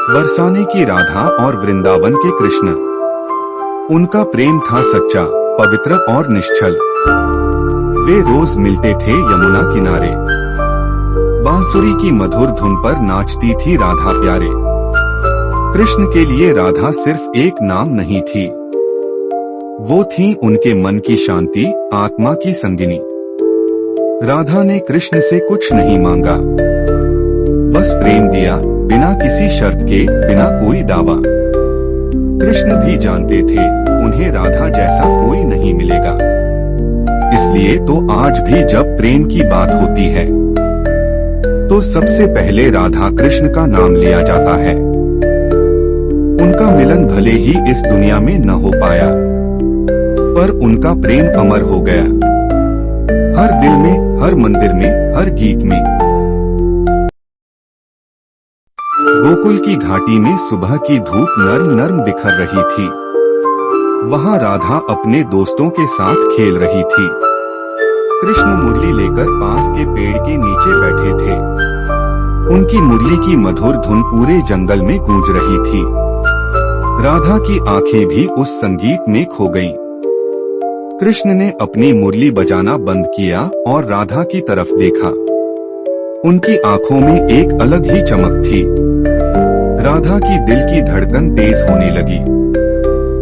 बरसाने की राधा और वृंदावन के कृष्ण। उनका प्रेम था सच्चा, पवित्र और निश्चल। वे रोज मिलते थे यमुना किनारे। बांसुरी की मधुर धुन पर नाचती थी राधा प्यारे। कृष्ण के लिए राधा सिर्फ एक नाम नहीं थी, वो थी उनके मन की शांति, आत्मा की संगिनी। राधा ने कृष्ण से कुछ नहीं मांगा, बस प्रेम दिया, बिना किसी शर्त के, बिना कोई दावा। कृष्ण भी जानते थे उन्हें राधा जैसा कोई नहीं मिलेगा। इसलिए तो आज भी जब प्रेम की बात होती है तो सबसे पहले राधा कृष्ण का नाम लिया जाता है। उनका मिलन भले ही इस दुनिया में न हो पाया, पर उनका प्रेम अमर हो गया, हर दिल में, हर मंदिर में, हर गीत में। गोकुल की घाटी में सुबह की धूप नर्म नर्म बिखर रही थी। वहाँ राधा अपने दोस्तों के साथ खेल रही थी। कृष्ण मुरली लेकर पास के पेड़ के नीचे बैठे थे। उनकी मुरली की मधुर धुन पूरे जंगल में गूंज रही थी। राधा की आंखें भी उस संगीत में खो गईं। कृष्ण ने अपनी मुरली बजाना बंद किया और राधा की तरफ देखा। उनकी आंखों में एक अलग ही चमक थी। राधा की दिल की धड़कन तेज होने लगी।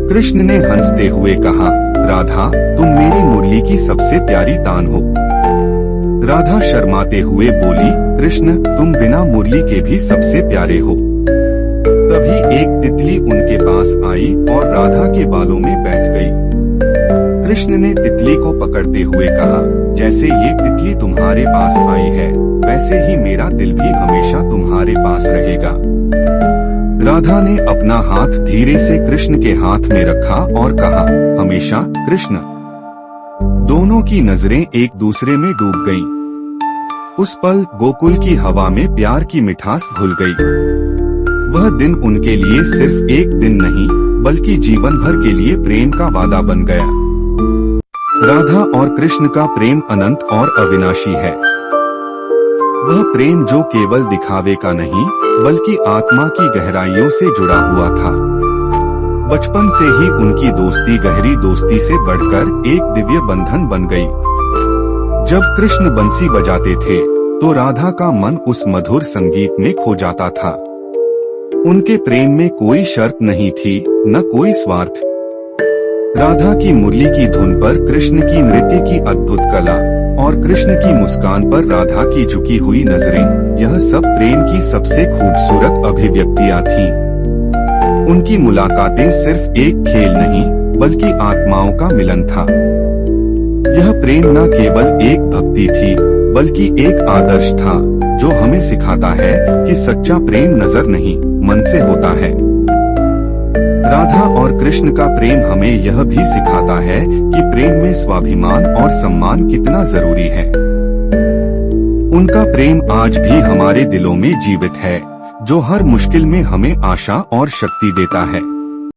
कृष्ण ने हंसते हुए कहा, राधा, तुम मेरी मुरली की सबसे प्यारी तान हो। राधा शर्माते हुए बोली, कृष्ण, तुम बिना मुरली के भी सबसे प्यारे हो। तभी एक तितली उनके पास आई और राधा के बालों में बैठ गई। कृष्ण ने तितली को पकड़ते हुए कहा, जैसे ये तितली तुम्हारे पास आई है, वैसे ही मेरा दिल भी हमेशा तुम्हारे पास रहेगा। राधा ने अपना हाथ धीरे से कृष्ण के हाथ में रखा और कहा, हमेशा कृष्ण। दोनों की नजरें एक दूसरे में डूब गईं। उस पल गोकुल की हवा में प्यार की मिठास घुल गई। वह दिन उनके लिए सिर्फ एक दिन नहीं, बल्कि जीवन भर के लिए प्रेम का वादा बन गया। राधा और कृष्ण का प्रेम अनंत और अविनाशी है। वह प्रेम जो केवल दिखावे का नहीं, बल्कि आत्मा की गहराइयों से जुड़ा हुआ था। बचपन से ही उनकी दोस्ती गहरी दोस्ती से बढ़कर एक दिव्य बंधन बन गई। जब कृष्ण बंसी बजाते थे तो राधा का मन उस मधुर संगीत में खो जाता था। उनके प्रेम में कोई शर्त नहीं थी, न कोई स्वार्थ। राधा की मुरली की धुन पर कृष्ण की नृत्य की अद्भुत कला और कृष्ण की मुस्कान पर राधा की झुकी हुई नजरें, यह सब प्रेम की सबसे खूबसूरत अभिव्यक्तियां थीं। उनकी मुलाकातें सिर्फ एक खेल नहीं, बल्कि आत्माओं का मिलन था। यह प्रेम न केवल एक भक्ति थी, बल्कि एक आदर्श था, जो हमें सिखाता है कि सच्चा प्रेम नजर नहीं, मन से होता है। राधा और कृष्ण का प्रेम हमें यह भी सिखाता है कि प्रेम में स्वाभिमान और सम्मान कितना जरूरी है। उनका प्रेम आज भी हमारे दिलों में जीवित है, जो हर मुश्किल में हमें आशा और शक्ति देता है।